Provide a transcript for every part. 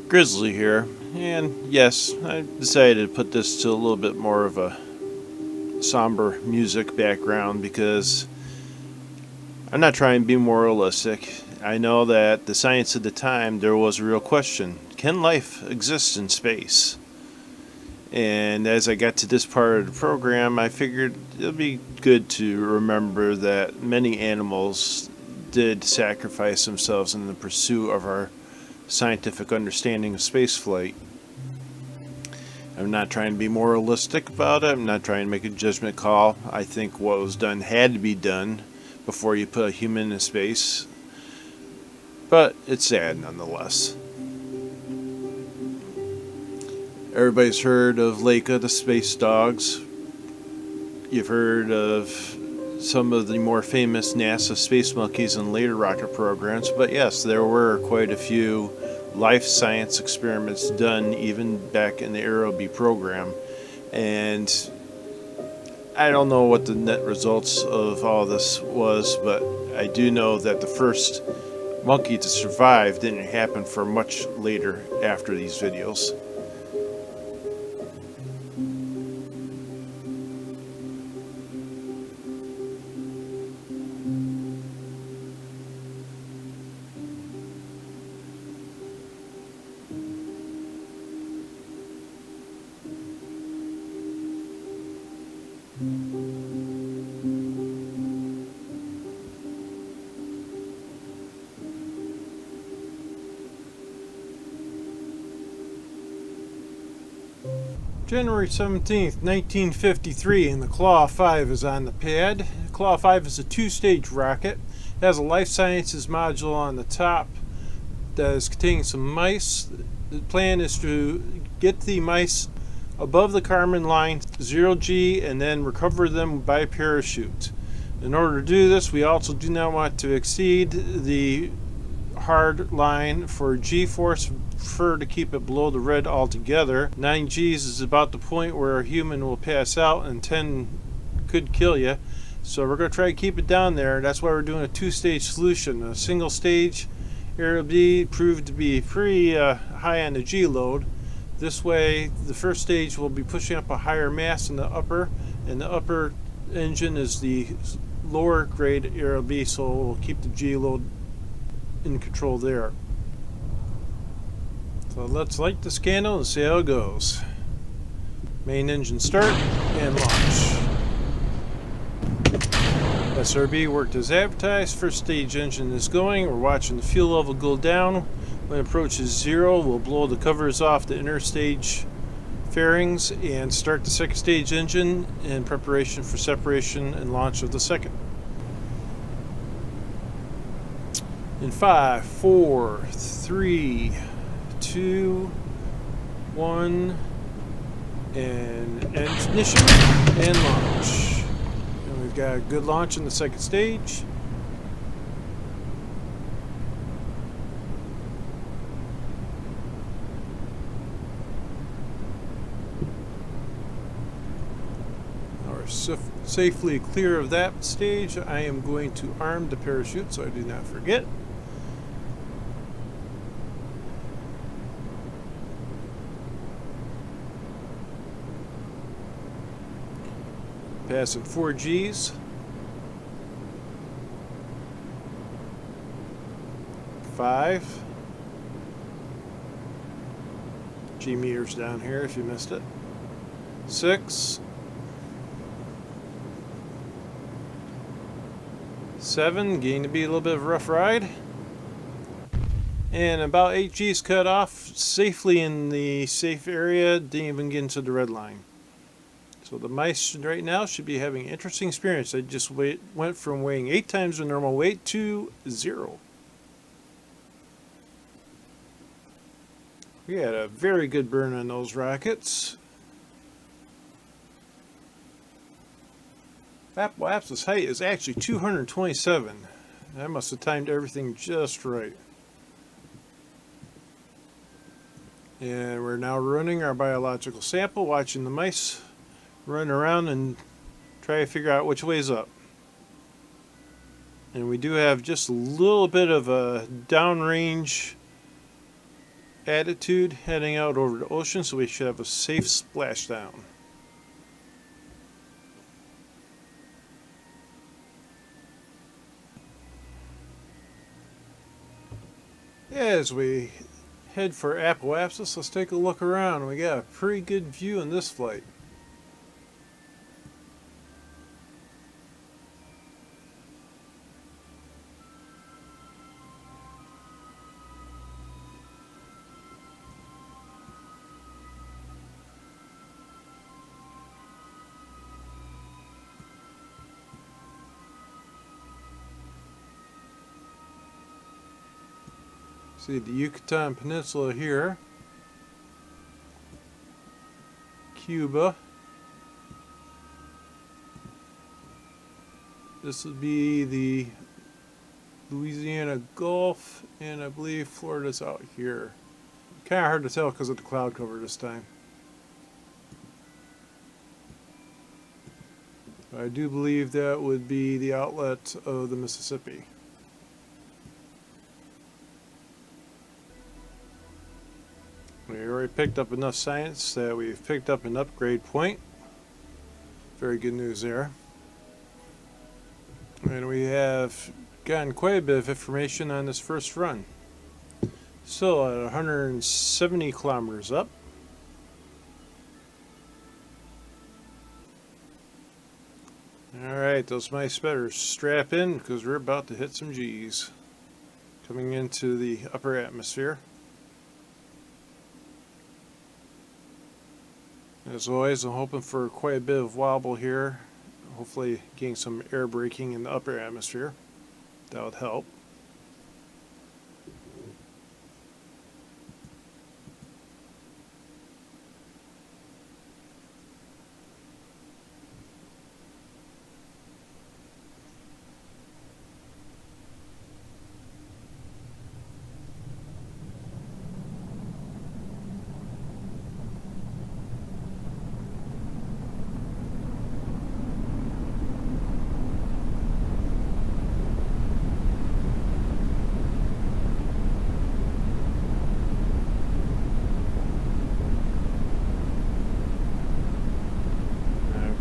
Grizzly here, and yes, I decided to put this to a little bit more of a somber music background because I'm not trying to be moralistic. I know that the science of the time, there was a real question: can life exist in space? And as I got to this part of the program, I figured it'd be good to remember that many animals did sacrifice themselves in the pursuit of our scientific understanding of spaceflight. I'm not trying to be moralistic about it. I'm not trying to make a judgment call. I think what was done had to be done before you put a human in space. But it's sad nonetheless. Everybody's heard of Leica, the space dogs. You've heard of some of the more famous NASA space monkeys and later rocket programs. But yes, there were quite a few life science experiments done even back in the Aerobee program. And I don't know what the net results of all this was, but I do know that the first monkey to survive didn't happen for much later after these videos. January 17th, 1953, and the Claw 5 is on the pad. Claw 5 is a two-stage rocket. It has a life sciences module on the top that is containing some mice. The plan is to get the mice above the Kármán line, 0G, and then recover them by parachute. In order to do this, we also do not want to exceed the hard line for G-force. Prefer to keep it below the red altogether. 9 G's is about the point where a human will pass out, and 10 could kill you. So we're going to try to keep it down there. That's why we're doing a two-stage solution. A single stage Aerobee proved to be pretty high on the G load. This way, the first stage will be pushing up a higher mass in the upper, and the upper engine is the lower grade Aerobee, so we'll keep the G load in control there. So let's light this candle and see how it goes. Main engine start and launch. SRB worked as advertised. First stage engine is going. We're watching the fuel level go down. When it approaches 0, we'll blow the covers off the inner stage fairings and start the second stage engine in preparation for separation and launch of the second. In 5, 4, 3, 2, 1, and ignition and launch. And we've got a good launch in the second stage. Now we're safely clear of that stage. I am going to arm the parachute so I do not forget. Passing 4 G's. 5. G meters down here if you missed it. 6. 7, getting to be a little bit of a rough ride. And about 8 G's cut off safely in the safe area, didn't even get into the red line. So the mice right now should be having an interesting experience. They just went from weighing 8 times the normal weight to 0. We had a very good burn on those rockets. Apoapsis height is actually 227. I must have timed everything just right. And we're now running our biological sample, watching the mice run around and try to figure out which way's up. And we do have just a little bit of a downrange attitude heading out over the ocean, so we should have a safe splashdown. As we head for Apoapsis, let's take a look around. We got a pretty good view in this flight. See the Yucatan Peninsula here, Cuba. This would be the Louisiana Gulf, and I believe Florida's out here. Kind of hard to tell because of the cloud cover this time. I do believe that would be the outlet of the Mississippi. We already picked up enough science that we've picked up an upgrade point. Very good news there. And we have gotten quite a bit of information on this first run. Still at 170 kilometers up. Alright, those mice better strap in because we're about to hit some G's. Coming into the upper atmosphere. As always, I'm hoping for quite a bit of wobble here. Hopefully getting some air braking in the upper atmosphere. That would help.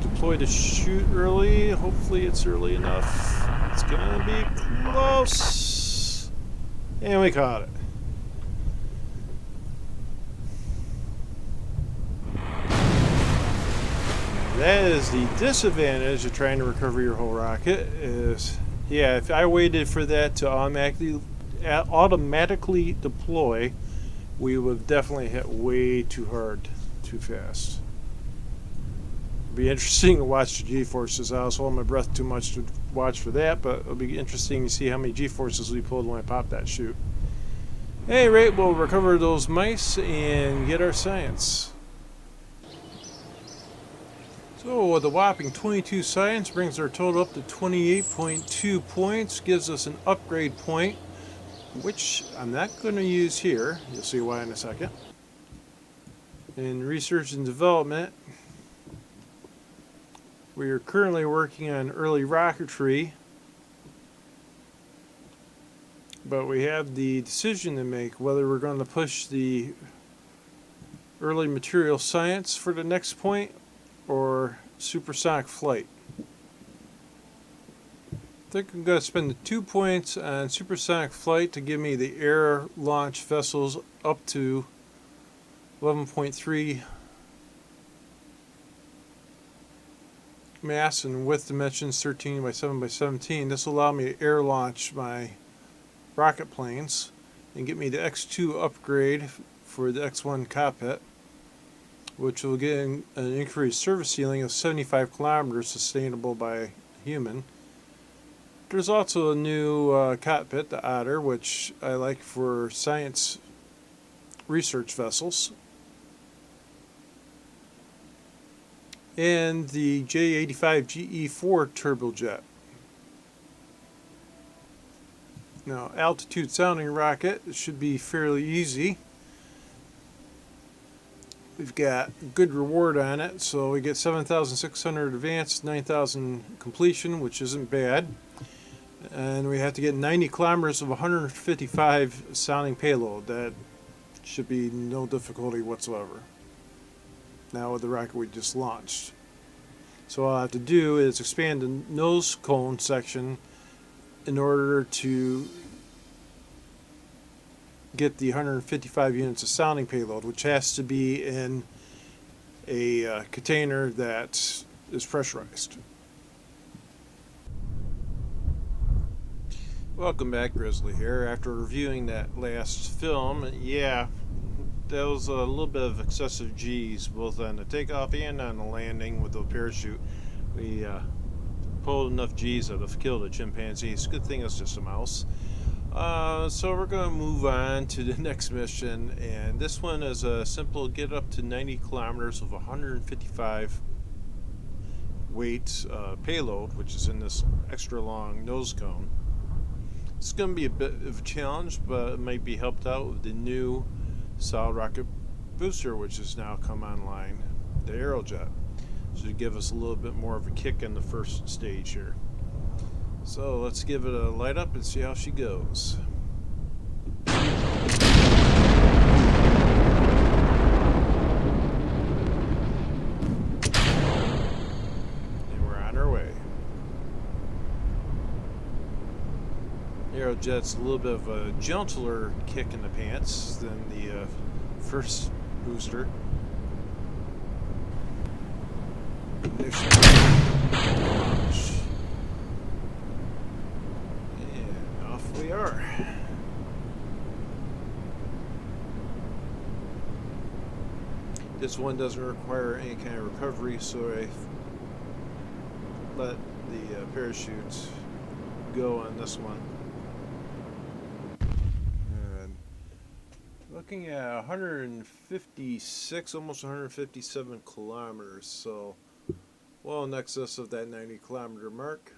Deploy to shoot early. Hopefully it's early enough. It's gonna be close. And we caught it. That is the disadvantage of trying to recover your whole rocket is, yeah, if I waited for that to automatically deploy, we would have definitely hit way too hard, too fast. Be interesting to watch the G-forces. I was holding my breath too much to watch for that, but it'll be interesting to see how many G-forces we pulled when I popped that chute. At any rate, we'll recover those mice and get our science. So with a whopping 22 science brings our total up to 28.2 points, gives us an upgrade point, which I'm not going to use here. You'll see why in a second. In research and development, we are currently working on early rocketry, but we have the decision to make whether we're going to push the early material science for the next point or supersonic flight. I think I'm going to spend the 2 points on supersonic flight to give me the air launch vessels up to 11.3 mass and width dimensions 13 by 7 by 17. This will allow me to air launch my rocket planes and get me the X2 upgrade for the X1 cockpit, which will get an increased service ceiling of 75 kilometers sustainable by a human. There's also a new cockpit, the Otter, which I like for science research vessels. And the J85 GE4 turbojet. Now, altitude sounding rocket should be fairly easy. We've got good reward on it, so we get 7,600 advanced, 9,000 completion, which isn't bad. And we have to get 90 kilometers of 155 sounding payload. That should be no difficulty whatsoever. Now with the rocket we just launched. So all I have to do is expand the nose cone section in order to get the 155 units of sounding payload, which has to be in a container that is pressurized. Welcome back, Grizzly here. After reviewing that last film, yeah, that was a little bit of excessive G's, both on the takeoff and on the landing with the parachute. We pulled enough G's that have killed a chimpanzee. It's a good thing it's just a mouse. So we're going to move on to the next mission, and this one is a simple get up to 90 kilometers of 155 weight payload, which is in this extra long nose cone. It's going to be a bit of a challenge, but it might be helped out with the new solid rocket booster, which has now come online, the Aerojet. Should give us a little bit more of a kick in the first stage here. So let's give it a light up and see how she goes. And we're on our way. Aerojet's a little bit of a gentler kick in the pants than the first booster. Ignition. Launch. And off we are. This one doesn't require any kind of recovery, so I let the parachute go on this one. Looking at 156, almost 157 kilometers, so well in excess of that 90 kilometer mark,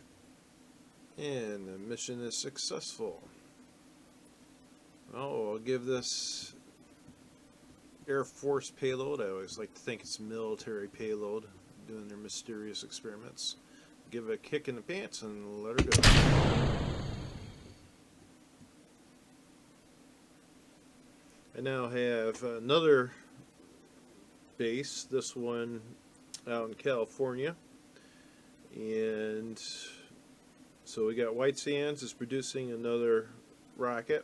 and the mission is successful. Oh, I'll give this Air Force payload. I always like to think it's military payload, doing their mysterious experiments. Give it a kick in the pants and let her go. I now have another base, this one out in California, and so we got White Sands is producing another rocket,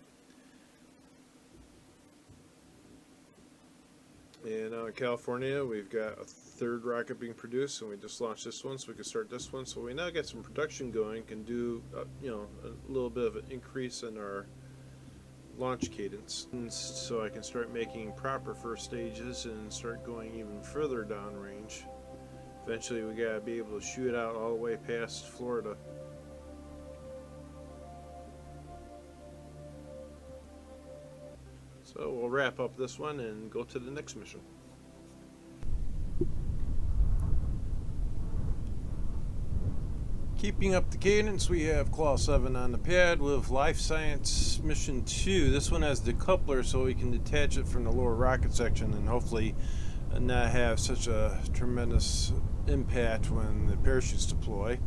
and out in California we've got a third rocket being produced, and we just launched this one so we can start this one. So we now got some production going, can do you know, a little bit of an increase in our launch cadence, and so I can start making proper first stages and start going even further downrange. Eventually we gotta be able to shoot out all the way past Florida. So we'll wrap up this one and go to the next mission. Keeping up the cadence, we have Claw 7 on the pad with Life Science Mission 2. This one has decoupler so we can detach it from the lower rocket section and hopefully not have such a tremendous impact when the parachutes deploy.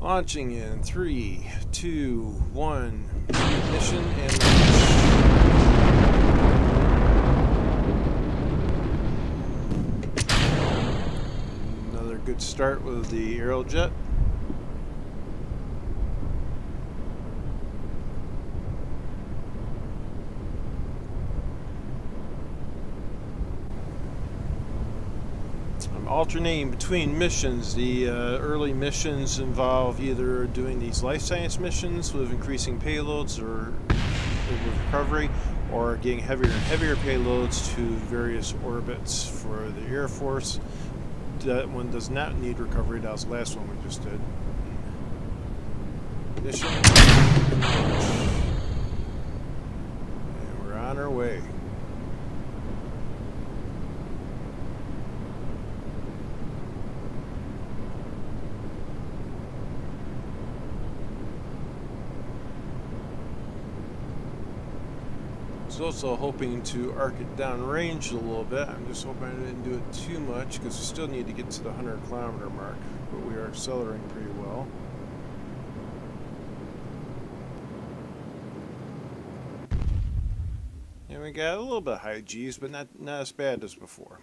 Launching in 3, 2, 1, ignition and launch. Another good start with the Aerojet. alternating between missions. The early missions involve either doing these life science missions with increasing payloads or with recovery, or getting heavier and heavier payloads to various orbits for the Air Force. That one does not need recovery. That was the last one we just did. Mission. And we're on our way. I was also hoping to arc it down range a little bit. I'm just hoping I didn't do it too much because we still need to get to the 100-kilometer mark, but we are accelerating pretty well. And we got a little bit of high G's, but not as bad as before.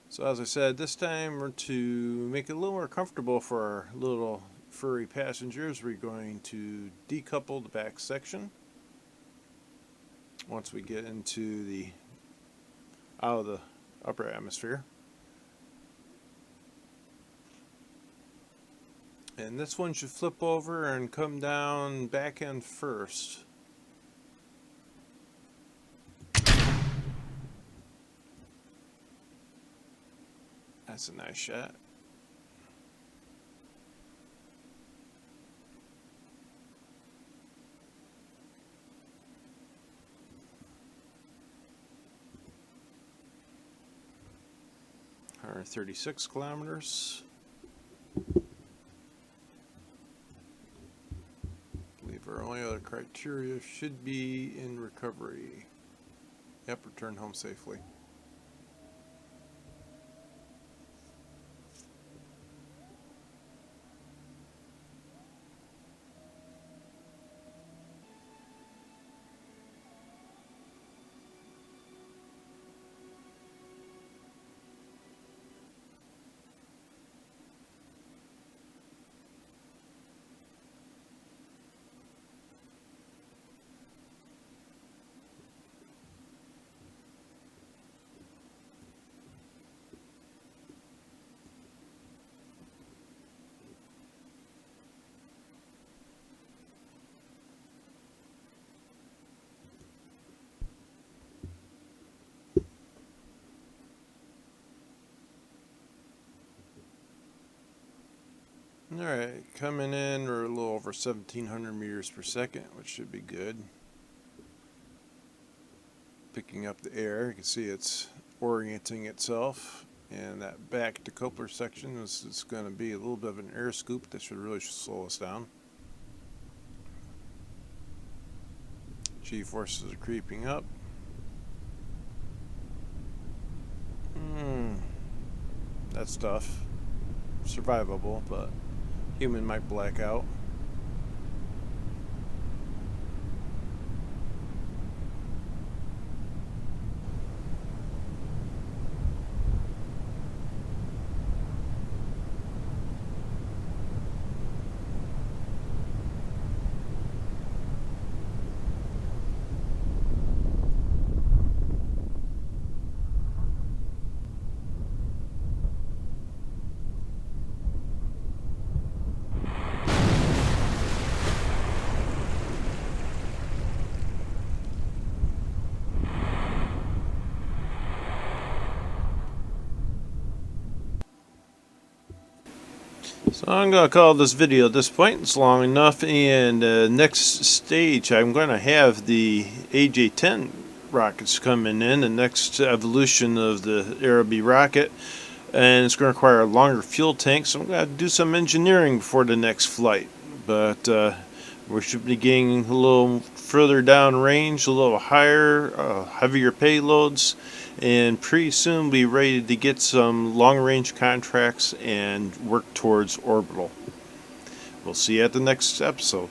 So as I said, this time we're to make it a little more comfortable for our little furry passengers. We're going to decouple the back section. Once we get into the out of the upper atmosphere. And this one should flip over and come down back end first. That's a nice shot. Or 36 kilometers. I believe our only other criteria should be in recovery. Yep, return home safely. Alright, coming in, we're a little over 1,700 meters per second, which should be good. Picking up the air, you can see it's orienting itself, and that back decoupler section is going to be a little bit of an air scoop that should really slow us down. G-forces are creeping up. That's tough. Survivable, but human might black out. So I'm going to call this video at this point. It's long enough, and next stage I'm going to have the AJ-10 rockets coming in, the next evolution of the Aerobee rocket, and it's going to require a longer fuel tank, so I'm going to do some engineering before the next flight. But we should be getting a little further down range, a little higher, heavier payloads, and pretty soon be ready to get some long-range contracts and work towards orbital. We'll see you at the next episode.